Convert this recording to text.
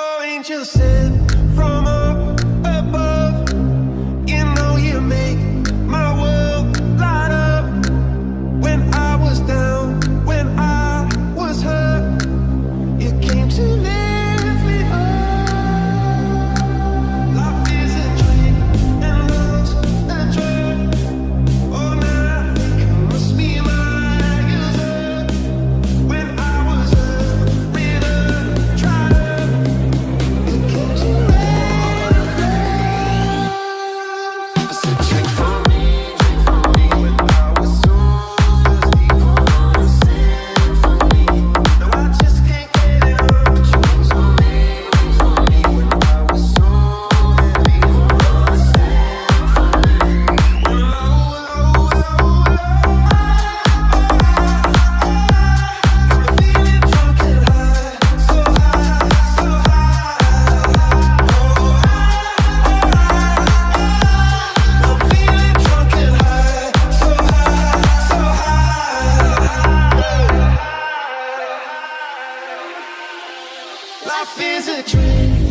Oh, angel sent from up above. You know you make my world light up. When I was down, when I was hurt, you came to lift me up. Life is a dream and love's a drug. Oh, now I think I must be my user. When I was up, river dried up, you came to lift me up. I said, drink for me, drink for me. When I was so thirsty for a symphony. Now I just can't get enough. Wings on me, wings on me. When I was so heavy for a symphony. When I'm feeling drunk and high, so high, so high. I'm feeling drunk and high, so high, so high. Life is a dream.